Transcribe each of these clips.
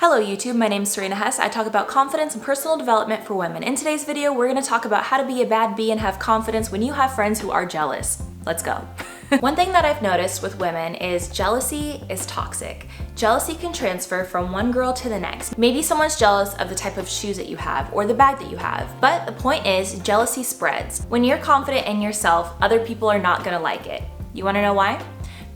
Hello YouTube, my name is Sarena Hess. I talk about confidence and personal development for women. In today's video, we're going to talk about how to be a bad bee and have confidence when you have friends who are jealous. Let's go. One thing that I've noticed with women is jealousy is toxic. Jealousy can transfer from one girl to the next. Maybe someone's jealous of the type of shoes that you have or the bag that you have. But the point is, jealousy spreads. When you're confident in yourself, other people are not going to like it. You want to know why?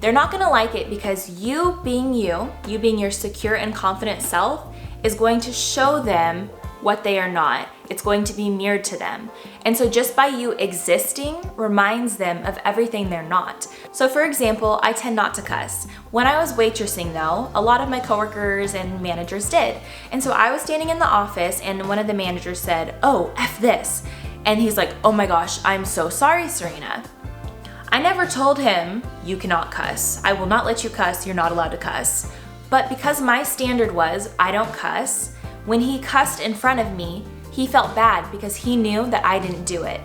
They're not gonna like it because you being your secure and confident self, is going to show them what they are not. It's going to be mirrored to them. And so just by you existing reminds them of everything they're not. So for example, I tend not to cuss. When I was waitressing though, a lot of my coworkers and managers did. And so I was standing in the office and one of the managers said, "Oh, F this." And he's like, "Oh my gosh, I'm so sorry, Sarena." I never told him, "You cannot cuss. I will not let you cuss. You're not allowed to cuss." But because my standard was, I don't cuss, when he cussed in front of me, he felt bad because he knew that I didn't do it.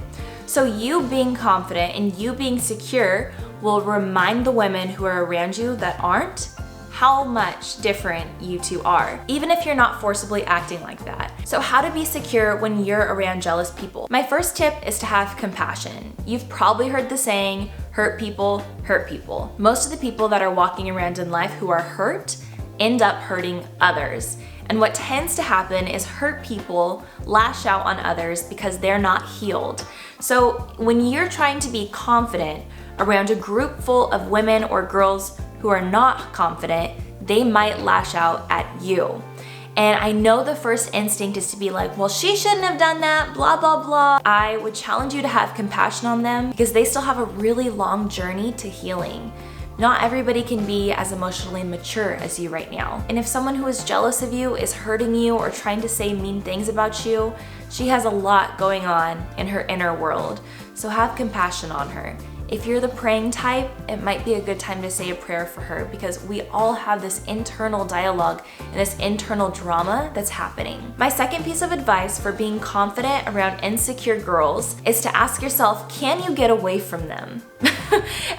So you being confident and you being secure will remind the women who are around you that aren't how much different you two are, even if you're not forcibly acting like that. So how to be secure when you're around jealous people? My first tip is to have compassion. You've probably heard the saying, hurt people hurt people. Most of the people that are walking around in life who are hurt end up hurting others. And what tends to happen is hurt people lash out on others because they're not healed. So when you're trying to be confident around a group full of women or girls who are not confident, they might lash out at you. And I know the first instinct is to be like, well, she shouldn't have done that, blah, blah, blah. I would challenge you to have compassion on them because they still have a really long journey to healing. Not everybody can be as emotionally mature as you right now. And if someone who is jealous of you is hurting you or trying to say mean things about you, she has a lot going on in her inner world. So have compassion on her. If you're the praying type, it might be a good time to say a prayer for her because we all have this internal dialogue and this internal drama that's happening. My second piece of advice for being confident around insecure girls is to ask yourself, can you get away from them?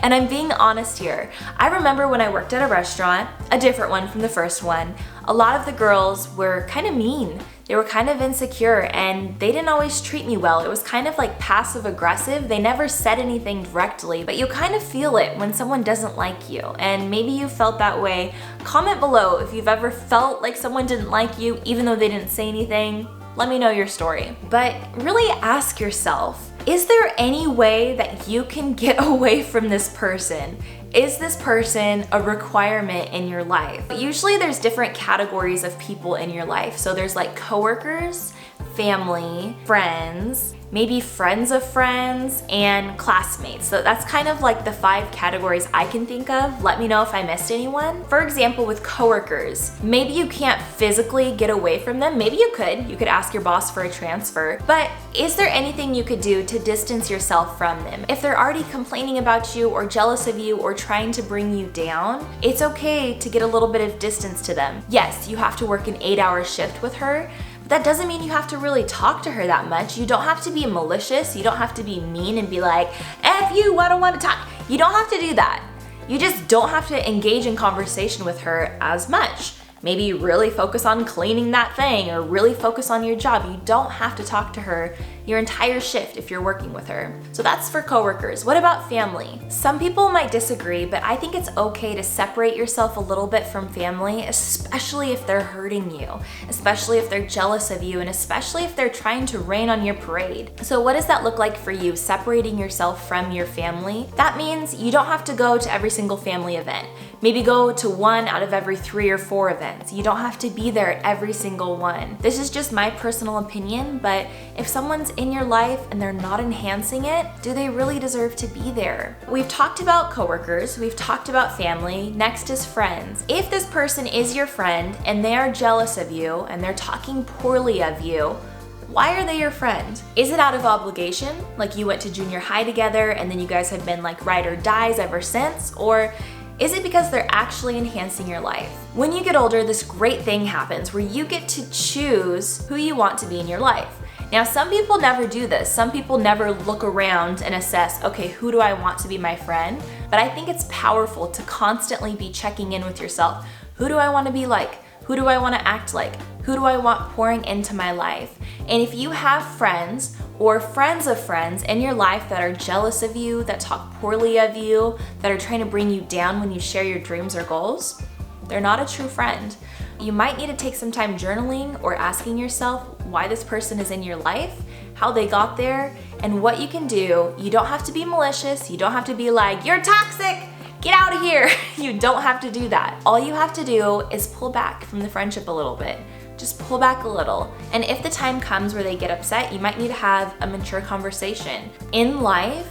And I'm being honest here. I remember when I worked at a restaurant, a different one from the first one, a lot of the girls were kind of mean. They were kind of insecure and they didn't always treat me well. It was kind of like passive aggressive. They never said anything directly, but you kind of feel it when someone doesn't like you. And maybe you felt that way. Comment below if you've ever felt like someone didn't like you even though they didn't say anything. Let me know your story. But really ask yourself, is there any way that you can get away from this person? Is this person a requirement in your life? Usually there's different categories of people in your life. So there's like coworkers, family, friends, maybe friends of friends, and classmates. So that's kind of like the 5 categories I can think of. Let me know if I missed anyone. For example, with coworkers, maybe you can't physically get away from them. Maybe you could. You could ask your boss for a transfer. But is there anything you could do to distance yourself from them? If they're already complaining about you or jealous of you or trying to bring you down, it's okay to get a little bit of distance to them. Yes, you have to work an 8-hour shift with her, that doesn't mean you have to really talk to her that much. You don't have to be malicious. You don't have to be mean and be like, F you, I don't want to talk. You don't have to do that. You just don't have to engage in conversation with her as much. Maybe really focus on cleaning that thing or really focus on your job. You don't have to talk to her your entire shift if you're working with her. So that's for coworkers. What about family? Some people might disagree, but I think it's okay to separate yourself a little bit from family, especially if they're hurting you, especially if they're jealous of you, and especially if they're trying to rain on your parade. So what does that look like for you, separating yourself from your family? That means you don't have to go to every single family event. Maybe go to 1 out of every 3 or 4 events. You don't have to be there at every single one. This is just my personal opinion, but if someone's in your life and they're not enhancing it, do they really deserve to be there? We've talked about coworkers, we've talked about family, next is friends. If this person is your friend and they are jealous of you and they're talking poorly of you, why are they your friend? Is it out of obligation? Like you went to junior high together and then you guys have been like ride or dies ever since? Or is it because they're actually enhancing your life? When you get older, this great thing happens where you get to choose who you want to be in your life. Now, some people never do this. Some people never look around and assess, okay, who do I want to be my friend? But I think it's powerful to constantly be checking in with yourself. Who do I want to be like? Who do I want to act like? Who do I want pouring into my life? And if you have friends or friends of friends in your life that are jealous of you, that talk poorly of you, that are trying to bring you down when you share your dreams or goals, they're not a true friend. You might need to take some time journaling or asking yourself why this person is in your life, how they got there, and what you can do. You don't have to be malicious. You don't have to be like, you're toxic, get out of here. You don't have to do that. All you have to do is pull back from the friendship a little bit. Just pull back a little. And if the time comes where they get upset, you might need to have a mature conversation. In life,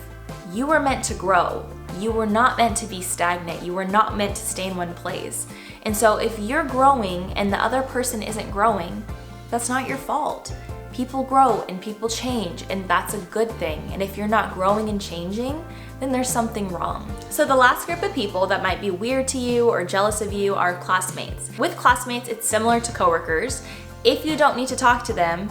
you were meant to grow. You were not meant to be stagnant. You were not meant to stay in one place. And so if you're growing and the other person isn't growing, that's not your fault. People grow and people change, and that's a good thing. And if you're not growing and changing, then there's something wrong. So the last group of people that might be weird to you or jealous of you are classmates. With classmates, it's similar to coworkers. If you don't need to talk to them,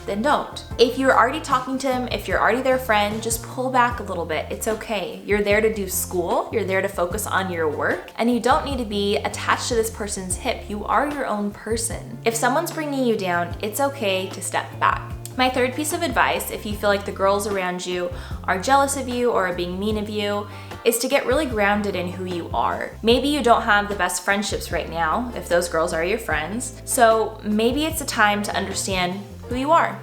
then don't. If you're already talking to them, if you're already their friend, just pull back a little bit. It's okay. You're there to do school, you're there to focus on your work, and you don't need to be attached to this person's hip. You are your own person. If someone's bringing you down, it's okay to step back. My third piece of advice, if you feel like the girls around you are jealous of you or are being mean of you, is to get really grounded in who you are. Maybe you don't have the best friendships right now, if those girls are your friends. So maybe it's a time to understand who you are.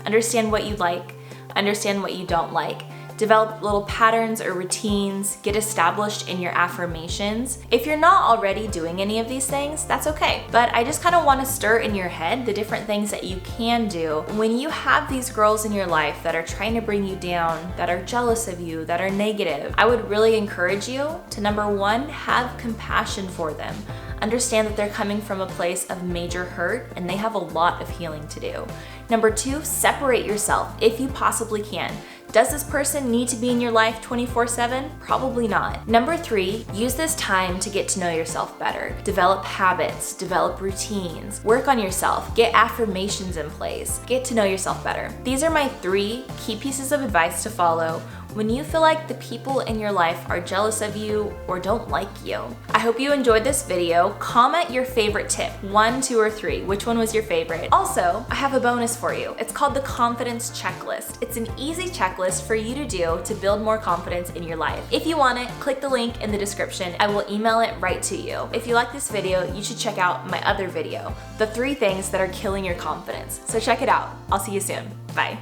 Understand what you like, understand what you don't like. Develop little patterns or routines, get established in your affirmations. If you're not already doing any of these things, that's okay. But I just kind of want to stir in your head the different things that you can do when you have these girls in your life that are trying to bring you down, that are jealous of you, that are negative. I would really encourage you to, number one, have compassion for them. Understand that they're coming from a place of major hurt and they have a lot of healing to do. Number two, separate yourself if you possibly can. Does this person need to be in your life 24/7? Probably not. Number three, use this time to get to know yourself better. Develop habits, develop routines, work on yourself, get affirmations in place, get to know yourself better. These are my 3 key pieces of advice to follow when you feel like the people in your life are jealous of you or don't like you. I hope you enjoyed this video. Comment your favorite tip, 1, 2, or 3. Which one was your favorite? Also, I have a bonus for you. It's called the Confidence Checklist. It's an easy checklist for you to do to build more confidence in your life. If you want it, click the link in the description. I will email it right to you. If you like this video, you should check out my other video, the 3 things that are killing your confidence. So check it out. I'll see you soon. Bye.